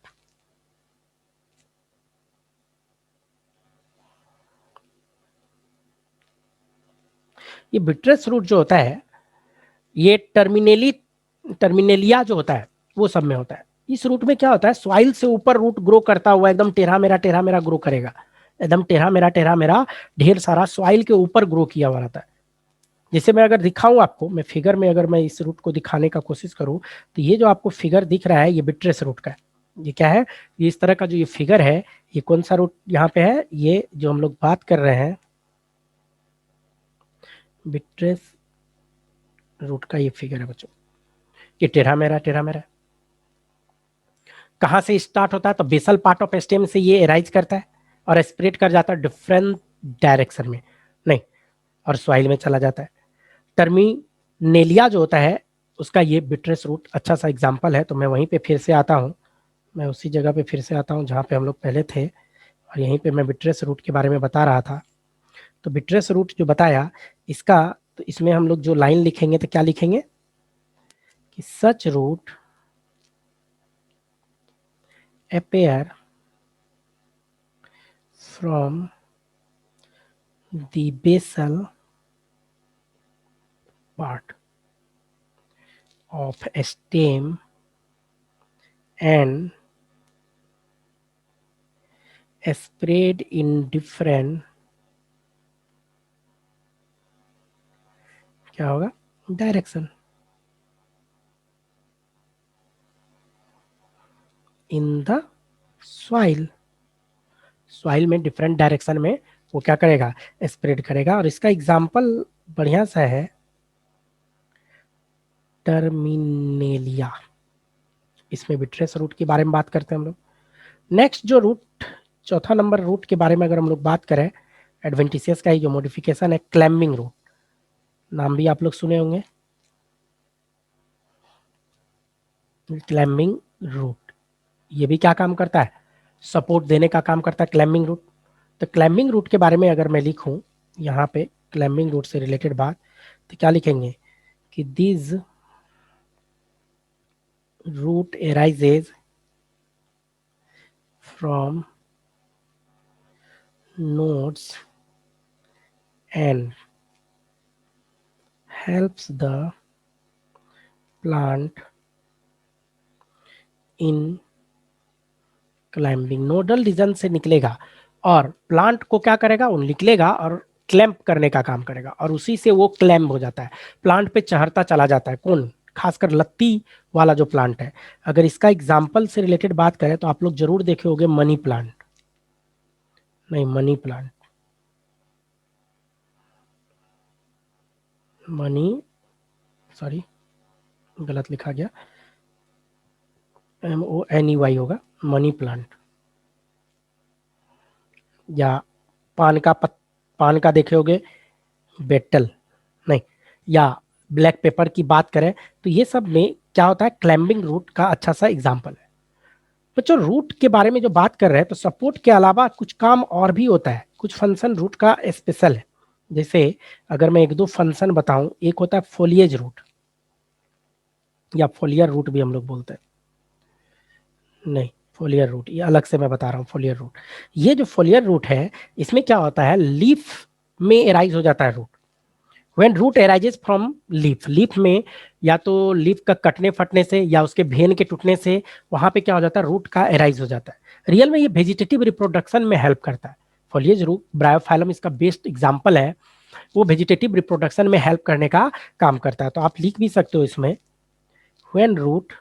A: ये बुट्रेस रूट जो होता है, ये टर्मिनेलिया जो होता है वो सब में होता है। इस रूट में क्या होता है, सॉइल से ऊपर रूट ग्रो करता हुआ एकदम टेढ़ा मेरा ग्रो करेगा, एकदम टेढ़ा मेरा ढेर सारा सॉइल के ऊपर ग्रो किया हुआ रहता है। जैसे मैं अगर दिखाऊं आपको, मैं फिगर में अगर मैं इस रूट को दिखाने का कोशिश करूं, तो ये जो आपको फिगर दिख रहा है ये बिट्रेस रूट का है। ये क्या है, ये इस तरह का जो ये फिगर है, ये कौन सा रूट यहाँ पे है, ये जो हम लोग बात कर रहे हैं बिट्रेस रूट का ये फिगर है बच्चों। ये टेढ़ा मेरा कहाँ से स्टार्ट होता है, तो बेसल पार्ट ऑफ स्टेम से ये एराइज करता है और स्प्रेड कर जाता है डिफरेंट डायरेक्शन में, नहीं, और सॉइल में चला जाता है। टर्मिनेलिया जो होता है उसका ये बिट्रेस रूट अच्छा सा एग्जाम्पल है। तो मैं वहीं पे फिर से आता हूँ, मैं उसी जगह पे फिर से आता हूँ जहाँ पे हम लोग पहले थे, और यहीं पे मैं बिट्रेस रूट के बारे में बता रहा था। तो बिट्रेस रूट जो बताया इसका, तो इसमें हम लोग जो लाइन लिखेंगे तो क्या लिखेंगे कि सच root appear from the basal part of stem and spread in different, क्या होगा, direction in the soil. Soil में डिफरेंट डायरेक्शन में वो क्या करेगा, स्प्रेड करेगा। और इसका एग्जाम्पल बढ़िया सा है टर्मिनेलिया। इसमें भी ट्रेस रूट के बारे में बात करते हैं हम लोग। नेक्स्ट जो रूट, चौथा नंबर रूट के बारे में अगर हम लोग बात करें, एडवेंटिशियस का ही जो मॉडिफिकेशन है, क्लैम्बिंग रूट, नाम भी आप लोग सुने होंगे, क्लैम्बिंग रूट। ये भी क्या काम करता है, सपोर्ट देने का काम करता है क्लैम्बिंग रूट। तो क्लैम्बिंग रूट के बारे में अगर मैं लिखूं यहाँ पे क्लैम्बिंग रूट से रिलेटेड बात, तो क्या लिखेंगे कि this root arises from nodes and helps the plant in climbing। Nodal region से निकलेगा और प्लांट को क्या करेगा, वो निकलेगा और क्लैंप करने का काम करेगा, और उसी से वो क्लैम्प हो जाता है, प्लांट पे चढ़ता चला जाता है। कौन, खासकर लत्ती वाला जो प्लांट है। अगर इसका एग्जाम्पल से रिलेटेड बात करें तो आप लोग जरूर देखे होंगे मनी प्लांट, नहीं मनी प्लांट, मनी, सॉरी गलत लिखा गया, MONEY होगा, मनी प्लांट। या पान का देखे होगे बेटल, नहीं, या ब्लैक पेपर की बात करें तो ये सब में क्या होता है, क्लाइंबिंग रूट का अच्छा सा एग्जाम्पल है। बच्चों रूट के बारे में जो बात कर रहे हैं तो सपोर्ट के अलावा कुछ काम और भी होता है, कुछ फंक्शन रूट का स्पेशल है। जैसे अगर मैं एक दो फंक्शन बताऊं, एक होता है फोलिएज रूट, या फोलियर रूट भी हम लोग बोलते हैं, नहीं फोलियर रूट ये अलग से मैं बता रहा हूँ। फोलियर रूट, ये जो फोलियर रूट है इसमें क्या होता है, लीफ में एराइज हो जाता है root. When root arises from leaf, leaf में या तो लीफ का कटने फटने से या उसके भेन के टूटने से वहां पे क्या हो जाता है, रूट का एराइज हो जाता है। रियल में ये वेजिटेटिव रिप्रोडक्शन में हेल्प करता है। फोलिएज रूट, ब्रायोफाइलम इसका बेस्ट एग्जाम्पल है, वो वेजिटेटिव रिप्रोडक्शन में हेल्प करने का काम करता है। तो आप लिख भी सकते हो इसमें, when root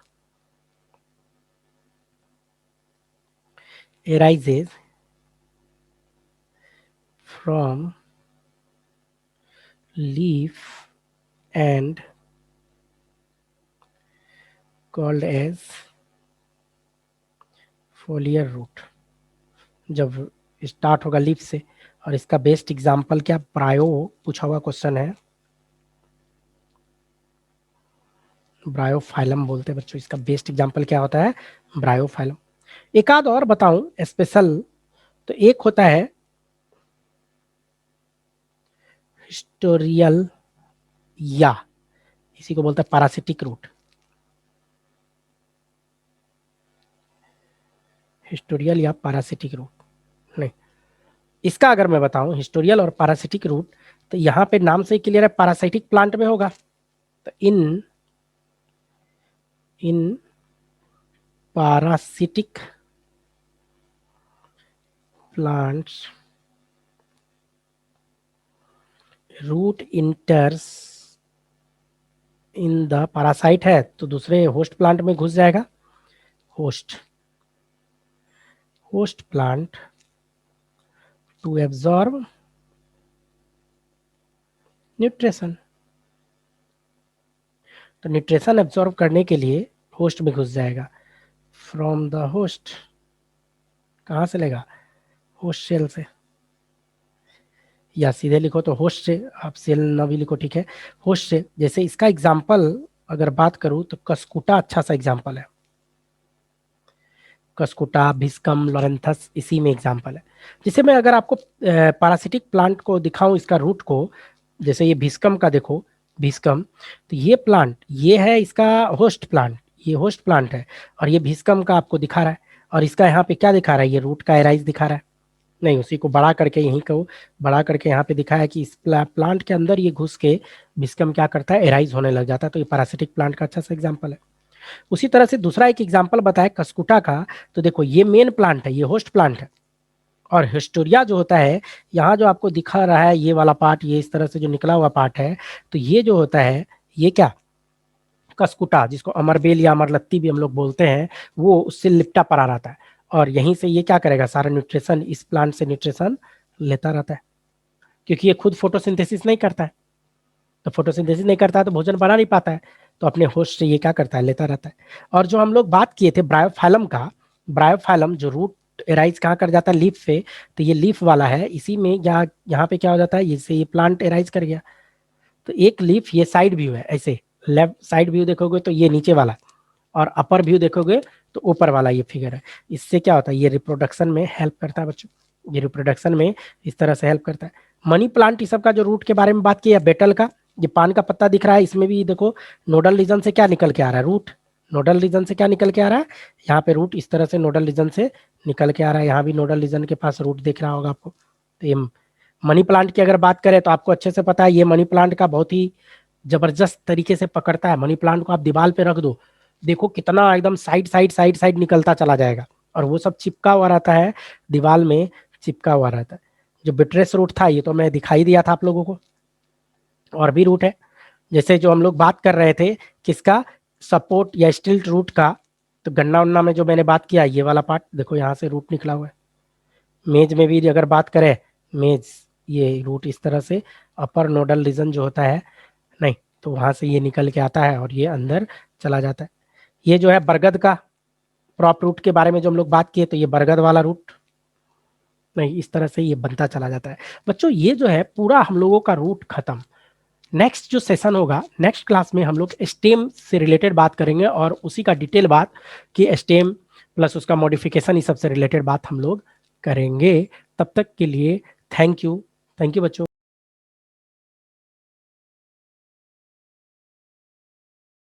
A: arises from leaf and called as foliar root। जब स्टार्ट होगा लीफ से, और इसका बेस्ट एग्जांपल क्या, ब्रायो पूछा हुआ क्वेश्चन है, ब्रायोफाइलम बोलते हैं बच्चों। इसका बेस्ट एग्जांपल क्या होता है, ब्रायोफाइलम। एक आध और बताऊं स्पेशल, तो एक होता है हिस्टोरियल, या इसी को बोलते हैं पैरासिटिक रूट। हिस्टोरियल या पैरासिटिक रूट, नहीं, इसका अगर मैं बताऊं हिस्टोरियल और पैरासिटिक रूट, तो यहाँ पे नाम से ही क्लियर है, पैरासाइटिक प्लांट में होगा। तो इन इन parasitic plants root enters in the, parasite है तो दूसरे होस्ट प्लांट में घुस जाएगा, host host plant to absorb nutrition. तो न्यूट्रिशन एब्जॉर्ब करने के लिए होस्ट में घुस जाएगा, फ्रॉम द होस्ट, कहाँ से लेगा, होस्ट सेल से, या सीधे लिखो तो होस्ट से, आप सेल ना भी लिखो ठीक है, होस्ट से। जैसे इसका एग्जाम्पल अगर बात करूं तो कस्कुटा अच्छा सा एग्जाम्पल है, कस्कुटा, भिस्कम, लोरेंथस इसी में एग्जाम्पल है। जैसे मैं अगर आपको पैरासिटिक प्लांट को दिखाऊं इसका रूट को, जैसे ये भिस्कम का देखो, भिस्कम, तो ये प्लांट ये है इसका होस्ट प्लांट, ये होस्ट प्लांट है, और ये भिस्कम का आपको दिखा रहा है, और इसका यहाँ पे क्या दिखा रहा है, ये रूट का एराइज दिखा रहा है, नहीं, उसी को बड़ा करके यहीं को बड़ा करके यहाँ पे दिखा है कि इस प्लांट के अंदर ये घुस के बिस्कम क्या करता है, एराइज होने लग जाता है। तो ये पैरासिटिक प्लांट का अच्छा सा एग्जाम्पल है। उसी तरह से दूसरा एक एग्जाम्पल बताया कस्कुटा का, तो देखो ये मेन प्लांट है, ये होस्ट प्लांट है। और हिस्टोरिया जो होता है, यहाँ जो आपको दिखा रहा है ये वाला पार्ट, ये इस तरह से जो निकला हुआ पार्ट है, तो ये जो होता है ये क्या, कस्कुटा, जिसको अमरबेल या अमरलत्ती भी हम लोग बोलते हैं, वो उससे लिपटा पड़ा रहता है। और यहीं से ये क्या करेगा, सारा न्यूट्रिशन इस प्लांट से न्यूट्रिशन लेता रहता है, क्योंकि ये खुद फोटोसिंथेसिस नहीं करता है। तो फोटोसिंथेसिस नहीं करता है तो भोजन बना नहीं पाता है, तो अपने होस्ट से ये क्या करता है, लेता रहता है। और जो हम लोग बात किए थे ब्रायोफाइलम का, ब्रायोफाइलम जो रूट एराइज कहाँ कर जाता है, लीफ पे, तो ये लीफ वाला है। इसी में यहाँ पे क्या हो जाता है, इससे ये प्लांट एराइज कर गया। तो एक लीफ, ये साइड व्यू है, ऐसे लेफ्ट साइड व्यू देखोगे तो ये नीचे वाला, और अपर व्यू देखोगे तो ऊपर वाला ये फिगर है। इससे क्या होता है, ये रिप्रोडक्शन में हेल्प करता है बच्चों, ये रिप्रोडक्शन में इस तरह से हेल्प करता है। मनी प्लांट इस सब का जो रूट के बारे में बात की है, बेटल का, ये पान का पत्ता दिख रहा है, इसमें भी देखो नोडल रीजन से क्या निकल के आ रहा है, रूट। नोडल रीजन से क्या निकल के आ रहा है, यहाँ पे रूट इस तरह से नोडल रीजन से निकल के आ रहा है। यहाँ भी नोडल रीजन के पास रूट दिख रहा होगा आपको। तो ये मनी प्लांट की अगर बात करें तो आपको अच्छे से पता है, ये मनी प्लांट का बहुत ही जबरदस्त तरीके से पकड़ता है। मनी प्लांट को आप दीवार पे रख दो, देखो कितना एकदम साइड साइड साइड साइड निकलता चला जाएगा, और वो सब चिपका हुआ रहता है, दीवार में चिपका हुआ रहता है। जो बिट्रेस रूट था, ये तो मैं दिखाई दिया था आप लोगों को। और भी रूट है, जैसे जो हम लोग बात कर रहे थे किसका, सपोर्ट या स्टिल्ट रूट का, तो गन्ना उन्ना में जो मैंने बात किया, ये वाला पार्ट देखो यहाँ से रूट निकला हुआ है। मेज में भी अगर बात करें, मेज, ये रूट इस तरह से अपर नोडल रीजन जो होता है, नहीं तो वहां से ये निकल के आता है और ये अंदर चला जाता है। ये जो है बरगद का प्रॉप रूट के बारे में जो हम लोग बात किए, तो ये बरगद वाला रूट, नहीं इस तरह से ये बनता चला जाता है। बच्चों ये जो है पूरा हम लोगों का रूट खत्म। नेक्स्ट जो सेशन होगा, नेक्स्ट क्लास में हम लोग स्टेम से रिलेटेड बात करेंगे, और उसी का डिटेल बात कि स्टेम प्लस उसका मॉडिफिकेशन, इस सब से रिलेटेड बात हम लोग करेंगे। तब तक के लिए थैंक यू, थैंक यू बच्चों।